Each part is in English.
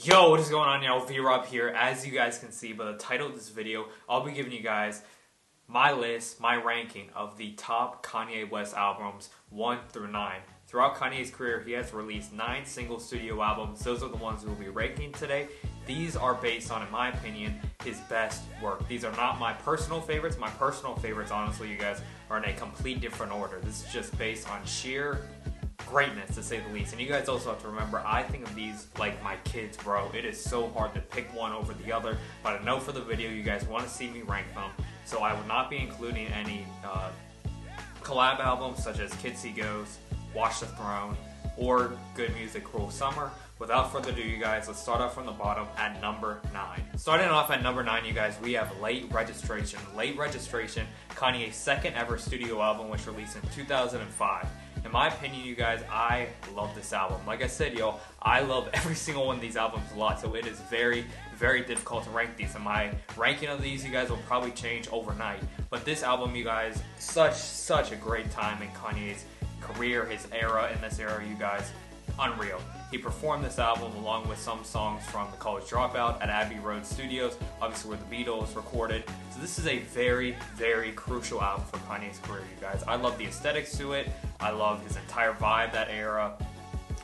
Yo, what is going on, y'all? V-Rob here. As you guys can see by the title of this video, I'll be giving you guys my list, my ranking of the top Kanye West albums 1 through 9. Throughout Kanye's career, he has released 9 single studio albums. Those are the ones we'll be ranking today. These are based on, in my opinion, his best work. These are not my personal favorites. My personal favorites, honestly, you guys, are in a complete different order. This is just based on sheer greatness, to say the least. And you guys also have to remember, I think of these like my kids, bro. It is so hard to pick one over the other, but I know for the video you guys want to see me rank them, so I would not be including any collab albums such as Kids See Ghosts, Watch the Throne, or Good Music Cruel Summer. Without further ado, you guys, let's start off from the bottom at number 9. Starting off at number 9, you guys, we have Late Registration. Late Registration, Kanye's second ever studio album, which released in 2005. In my opinion, you guys, I love this album. Like I said, yo, I love every single one of these albums a lot, so it is very, very difficult to rank these. And my ranking of these, you guys, will probably change overnight. But this album, you guys, such a great time in Kanye's career, his era, in this era, you guys, unreal. He performed this album along with some songs from the College Dropout at Abbey Road Studios, obviously where the Beatles recorded. So this is a very, very crucial album for Kanye's career, you guys. I love the aesthetics to it. I love his entire vibe, that era.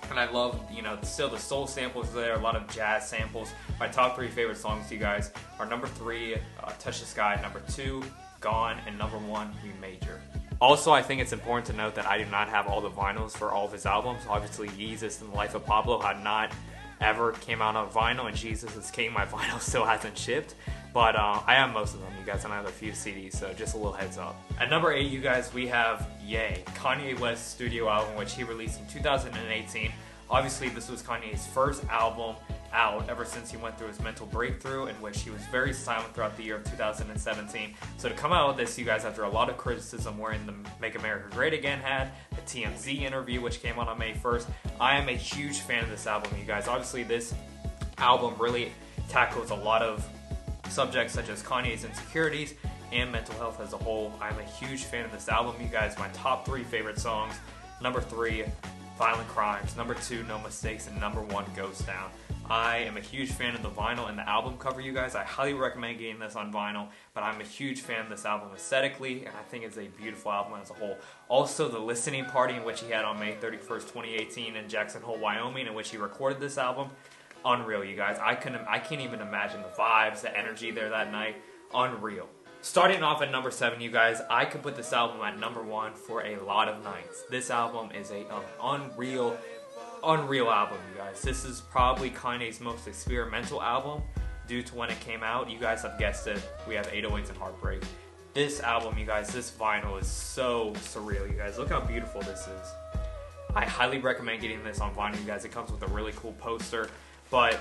And I love, you know, still the soul samples there, a lot of jazz samples. My top 3 favorite songs, you guys, are number 3, Touch the Sky, number 2, Gone, and number 1, We Major. Also, I think it's important to note that I do not have all the vinyls for all of his albums. Obviously, Yeezus and Life of Pablo had not ever came out on vinyl, and Jesus is King, my vinyl still hasn't shipped. But I have most of them, you guys, and I have a few CDs, so just a little heads up. At number 8, you guys, we have Ye, Kanye West's studio album, which he released in 2018. Obviously, this was Kanye's first album out ever since he went through his mental breakthrough, in which he was very silent throughout the year of 2017. So to come out with this, you guys, after a lot of criticism wherein the Make America Great Again had, the TMZ interview, which came out on May 1st, I am a huge fan of this album, you guys. Obviously, this album really tackles a lot of subjects such as Kanye's insecurities and mental health as a whole. I'm a huge fan of this album, you guys. My top 3 favorite songs: number 3, Violent Crimes, number 2, No Mistakes, and number 1, Ghost Town. I am a huge fan of the vinyl and the album cover, you guys. I highly recommend getting this on vinyl, but I'm a huge fan of this album aesthetically, and I think it's a beautiful album as a whole. Also, the listening party in which he had on May 31st, 2018 in Jackson Hole, Wyoming, in which he recorded this album, unreal, you guys. I can't even imagine the vibes, the energy there that night. Unreal. Starting off at number 7, you guys, I could put this album at number 1 for a lot of nights. This album is an unreal album, you guys. This is probably Kanye's most experimental album due to when it came out. You guys have guessed it. We have 808s and Heartbreak. This album, you guys, this vinyl is so surreal, you guys. Look how beautiful this is. I highly recommend getting this on vinyl, you guys. It comes with a really cool poster. But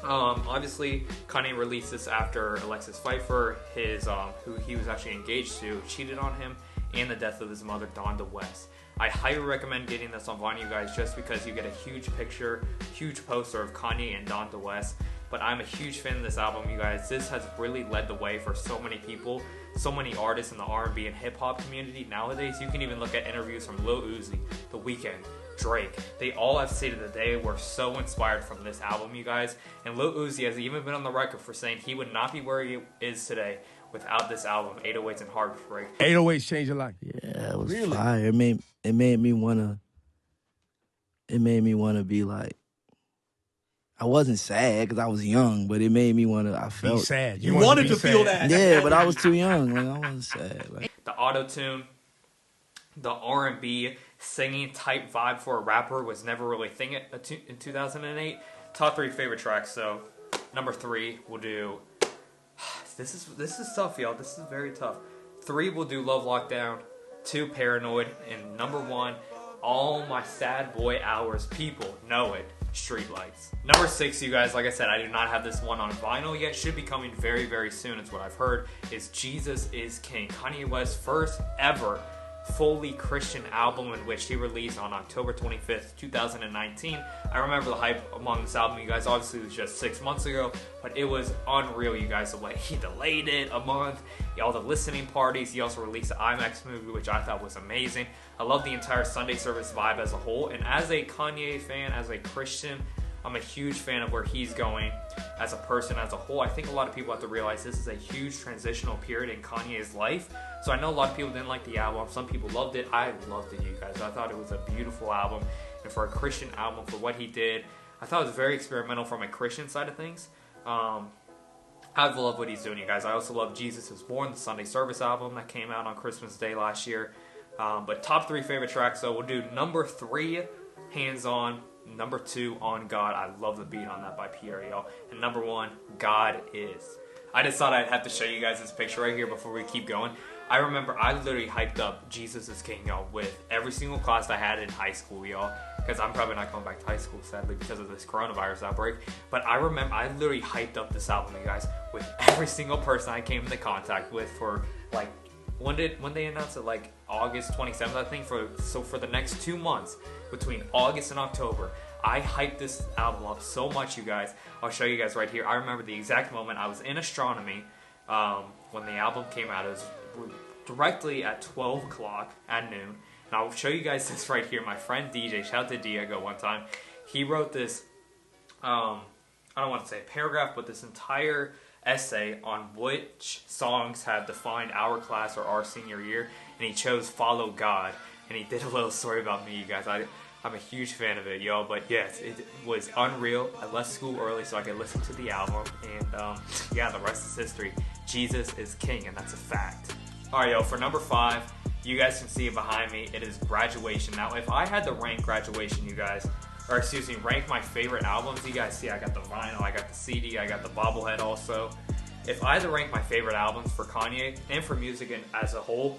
obviously, Kanye released this after Alexis Pfeiffer, his who he was actually engaged to, cheated on him, and the death of his mother, Donda West. I highly recommend getting this on vinyl, you guys, just because you get a huge picture, huge poster of Kanye and Donda West. But I'm a huge fan of this album, you guys. This has really led the way for so many people, so many artists in the R&B and hip-hop community nowadays. You can even look at interviews from Lil Uzi, The Weeknd, Drake. They all have stated that they were so inspired from this album, you guys. And Lil Uzi has even been on the record for saying he would not be where he is today without this album, 808s and Heartbreak. 808s changed your life. Yeah, it was Really? fire. It made me wanna be like, I wasn't sad because I was young, but it made me wanna. I felt Be sad. You wanted to feel that. Yeah, but I was too young. Like, I wasn't sad. Like, The auto-tune, the R&B singing type vibe for a rapper was never really a thing in 2008. Top 3 favorite tracks. So number 3 we'll do. This is tough, y'all. This is very tough. 3 we'll do Love Lockdown. 2 Paranoid, and number 1, All My Sad Boy Hours. People know it. Streetlights. Number 6, you guys, like I said, I do not have this one on vinyl yet. Should be coming very, very soon. It's what I've heard. Is Jesus is King. Kanye West's first ever fully Christian album, in which he released on October 25th, 2019. I remember the hype among this album, you guys. Obviously, it was just 6 months ago, but it was unreal, you guys, the way he delayed it a month, all the listening parties. He also released the IMAX movie, which I thought was amazing. I love the entire Sunday service vibe as a whole, and as a Kanye fan, as a Christian, I'm a huge fan of where he's going as a person as a whole. I think a lot of people have to realize this is a huge transitional period in Kanye's life. So I know a lot of people didn't like the album. Some people loved it. I loved it, you guys. I thought it was a beautiful album. And for a Christian album, for what he did, I thought it was very experimental from a Christian side of things. I love what he's doing, you guys. I also love Jesus Is Born, the Sunday Service album that came out on Christmas Day last year. But top 3 favorite tracks, so we'll do number 3, Hands On. Number 2, On God. I love the beat on that by Pierre, y'all. And number 1, God Is. I just thought I'd have to show you guys this picture right here before we keep going. I remember I literally hyped up Jesus Is King, y'all, with every single class I had in high school, y'all. Because I'm probably not going back to high school, sadly, because of this coronavirus outbreak. But I remember I literally hyped up this album, you guys, with every single person I came into contact with for, like, when they announced it, like August 27th, I think. So for the next 2 months, between August and October, I hyped this album up so much, you guys. I'll show you guys right here. I remember the exact moment. I was in astronomy when the album came out. It was directly at 12 o'clock at noon. And I'll show you guys this right here. My friend DJ, shout out to Diego one time, he wrote this, I don't want to say paragraph, but this entire essay on which songs have defined our class or our senior year, and he chose Follow God, and he did a little story about me, you guys. I'm a huge fan of it, y'all, but yes, it was unreal. I left school early so I could listen to the album, and yeah, the rest is history. Jesus is King, and that's a fact. Alright, yo, for number 5, you guys can see it behind me, it is Graduation. Now, if I had to rank Graduation, you guys, or excuse me, rank my favorite albums, you guys see I got the vinyl, I got the CD, I got the bobblehead also. If I had to rank my favorite albums for Kanye and for music as a whole,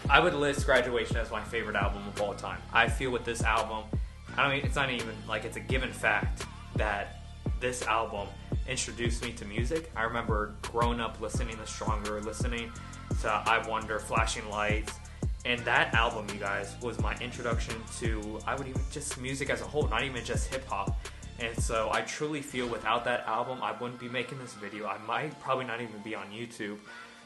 I would list Graduation as my favorite album of all time. I feel with this album, I mean, it's not even like it's a given fact that this album introduced me to music. I remember growing up listening to Stronger, listening to I Wonder, Flashing Lights, and that album, you guys, was my introduction to, I would even just music as a whole, not even just hip hop. And so I truly feel without that album, I wouldn't be making this video. I might probably not even be on YouTube.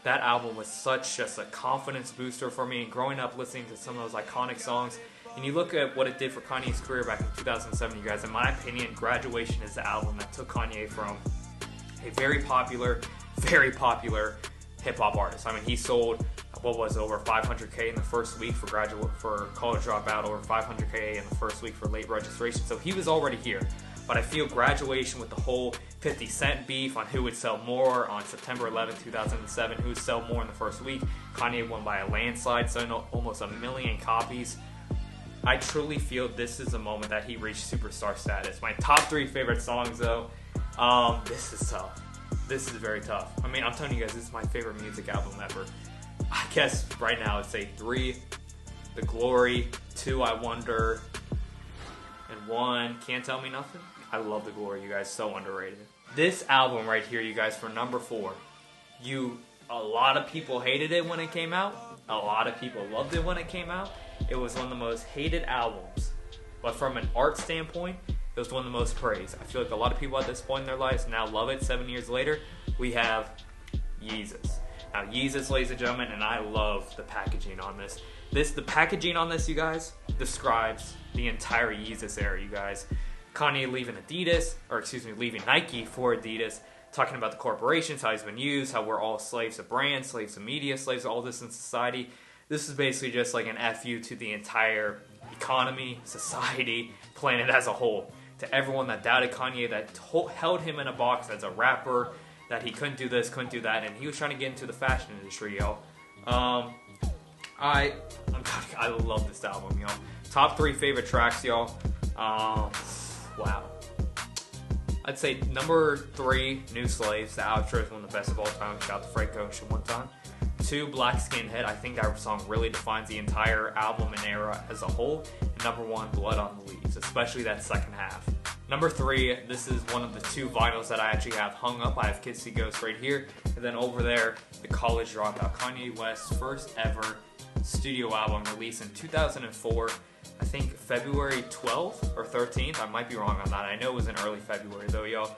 That album was such just a confidence booster for me. And growing up listening to some of those iconic songs, and you look at what it did for Kanye's career back in 2007, you guys, in my opinion, Graduation is the album that took Kanye from a very popular hip-hop artist. I mean, he sold, what was it, over 500K in the first week for College Dropout, over 500K in the first week for Late Registration. So he was already here. But I feel Graduation with the whole 50 Cent beef on who would sell more on September 11, 2007, who would sell more in the first week. Kanye won by a landslide, selling almost 1 million copies. I truly feel this is the moment that he reached superstar status. My top 3 favorite songs, though, this is tough. This is very tough. I mean, I'm telling you guys, this is my favorite music album ever. I guess right now I'd say 3, The Glory, 2, I Wonder, and 1, Can't Tell Me Nothing. I love The Glory, you guys, so underrated. This album right here, you guys, for number 4, a lot of people hated it when it came out. A lot of people loved it when it came out. It was one of the most hated albums. But from an art standpoint, it was one of the most praised. I feel like a lot of people at this point in their lives now love it. 7 years later, we have Yeezus. Now, Yeezus, ladies and gentlemen, and I love the packaging on this. The packaging on this, you guys, describes the entire Yeezus era, you guys. Kanye leaving Nike for Adidas, talking about the corporations, how he's been used, how we're all slaves of brands, slaves of media, slaves of all this in society. This is basically just like an FU to the entire economy, society, planet as a whole. To everyone that doubted Kanye, that held him in a box as a rapper, that he couldn't do this, couldn't do that, and he was trying to get into the fashion industry, yo. I love this album, yo. Top 3 favorite tracks, y'all. Wow. I'd say number 3, New Slaves. The outro is one of the best of all time. Shout out to Frank Ocean one time. 2, Black Skinhead. I think that song really defines the entire album and era as a whole. And number 1, Blood on the Leaves, especially that second half. Number 3, this is one of the 2 vinyls that I actually have hung up. I have Kids See Ghosts right here. And then over there, the College Dropout. Kanye West's first ever studio album released in 2004. I think February 12th or 13th. I might be wrong on that. I know it was in early February though, yo.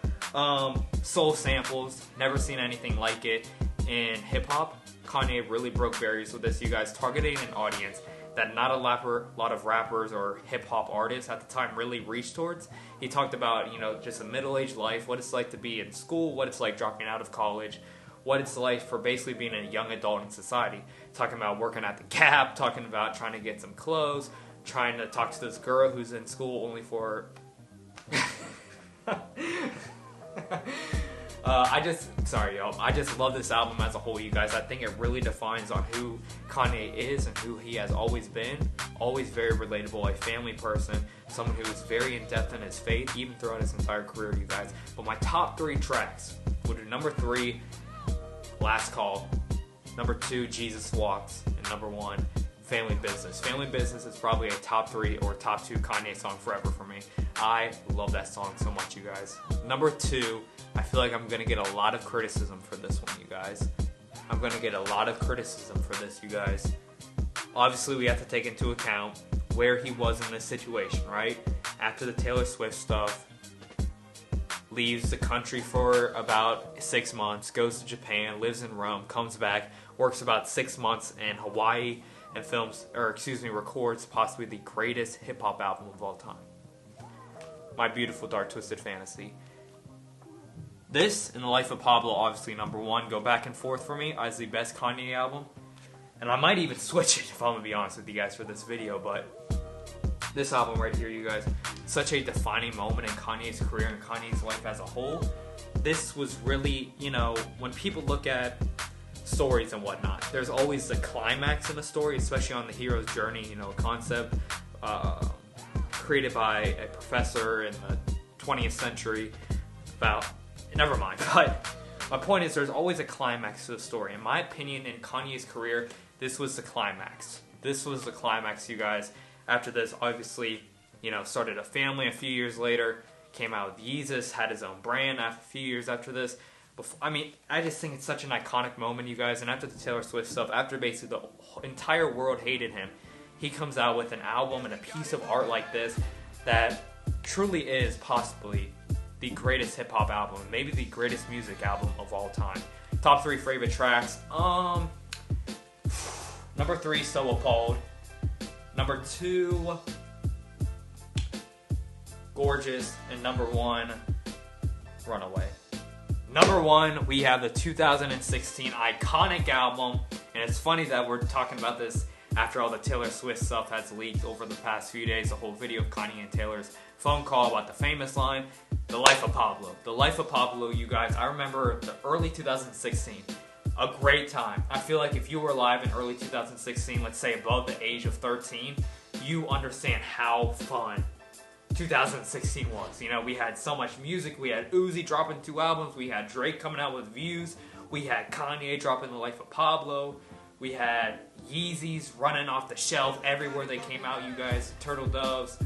Soul samples. Never seen anything like it in hip-hop. Kanye really broke barriers with this, you guys, targeting an audience that not a lot of rappers or hip-hop artists at the time really reached towards. He talked about, you know, just a middle-aged life, what it's like to be in school, what it's like dropping out of college, what it's like for basically being a young adult in society. Talking about working at the Gap, talking about trying to get some clothes, trying to talk to this girl who's in school only for... Sorry, y'all. I just love this album as a whole, you guys. I think it really defines on who Kanye is and who he has always been. Always very relatable, a family person, someone who is very in-depth in his faith, even throughout his entire career, you guys. But my top 3 tracks would be number 3, Last Call, number 2, Jesus Walks, and number 1, Family Business. Family Business is probably a top 3 or top 2 Kanye song forever for me. I love that song so much, you guys. Number 2, I feel like I'm going to get a lot of criticism for this one, you guys. I'm going to get a lot of criticism for this, you guys. Obviously, we have to take into account where he was in this situation, right? After the Taylor Swift stuff, leaves the country for about 6 months, goes to Japan, lives in Rome, comes back, works about 6 months in Hawaii, and records possibly the greatest hip-hop album of all time. My Beautiful Dark Twisted Fantasy. This and The Life of Pablo, obviously number 1, go back and forth for me as the best Kanye album. And I might even switch it if I'm going to be honest with you guys for this video, but this album right here, you guys, such a defining moment in Kanye's career and Kanye's life as a whole. This was really, you know, when people look at stories and whatnot, there's always the climax in a story, especially on the hero's journey, you know, a concept created by a professor in the 20th century about... Never mind, but my point is there's always a climax to the story. In my opinion, in Kanye's career, this was the climax. This was the climax, you guys. After this, obviously, you know, started a family a few years later, came out with Yeezus, had his own brand a few years after this. I mean, I just think it's such an iconic moment, you guys. And after the Taylor Swift stuff, after basically the entire world hated him, he comes out with an album and a piece of art like this that truly is possibly the greatest hip-hop album, maybe the greatest music album of all time. Top 3 favorite tracks. Number 3, So Appalled. Number 2, Gorgeous. And number 1, Runaway. Number 1, we have the 2016 iconic album. And it's funny that we're talking about this after all the Taylor Swift stuff has leaked over the past few days. The whole video of Kanye and Taylor's phone call about the famous line, The Life of Pablo. The Life of Pablo, you guys, I remember the early 2016. A great time. I feel like if you were alive in early 2016, let's say above the age of 13, you understand how fun 2016 was. You know, we had so much music. We had Uzi dropping 2 albums. We had Drake coming out with Views. We had Kanye dropping The Life of Pablo. We had Yeezys running off the shelf everywhere they came out, you guys. Turtle Doves.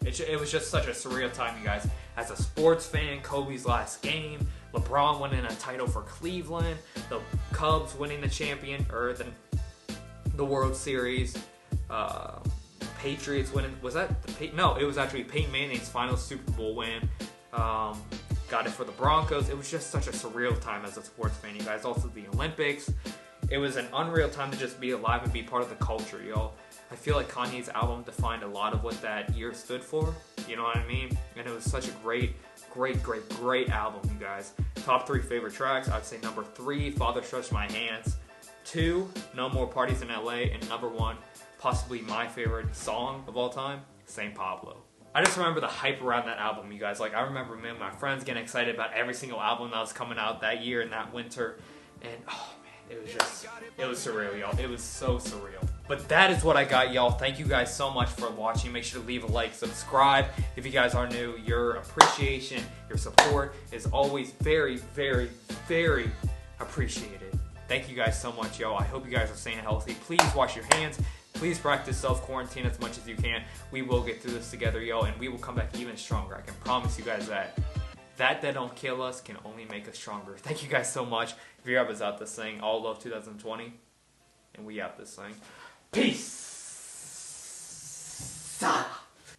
It was just such a surreal time, you guys. As a sports fan, Kobe's last game, LeBron winning a title for Cleveland, the Cubs winning the the World Series, Patriots winning. Was that no? It was actually Peyton Manning's final Super Bowl win. Got it for the Broncos. It was just such a surreal time as a sports fan, you guys. Also the Olympics. It was an unreal time to just be alive and be part of the culture, y'all. I feel like Kanye's album defined a lot of what that year stood for. You know what I mean? And it was such a great album, you guys. Top 3 favorite tracks. I'd say number 3, Father Stretched My Hands. 2, No More Parties in LA. And number 1, possibly my favorite song of all time, Saint Pablo. I just remember the hype around that album, you guys. Like, I remember me and my friends getting excited about every single album that was coming out that year and that winter. And, oh, man, it was surreal, y'all. It was so surreal. But that is what I got, y'all. Thank you guys so much for watching. Make sure to leave a like, subscribe. If you guys are new, your appreciation, your support is always very, very, very appreciated. Thank you guys so much, y'all. I hope you guys are staying healthy. Please wash your hands. Please practice self-quarantine as much as you can. We will get through this together, y'all, and we will come back even stronger. I can promise you guys that. That don't kill us can only make us stronger. Thank you guys so much. V-Rob is out this thing. All love 2020. And we out this thing. Peace!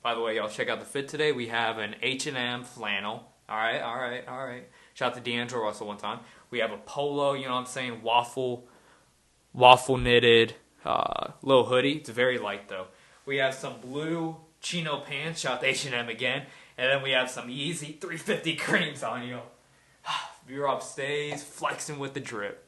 By the way, y'all, check out the fit today. We have an H&M flannel. Alright. Shout out to D'Angelo Russell one time. We have a polo, you know what I'm saying, waffle waffle knitted little hoodie. It's very light though. We have some blue chino pants, shout to H&M again, and then we have some Yeezy 350 creams on you. B-Rob stays flexing with the drip.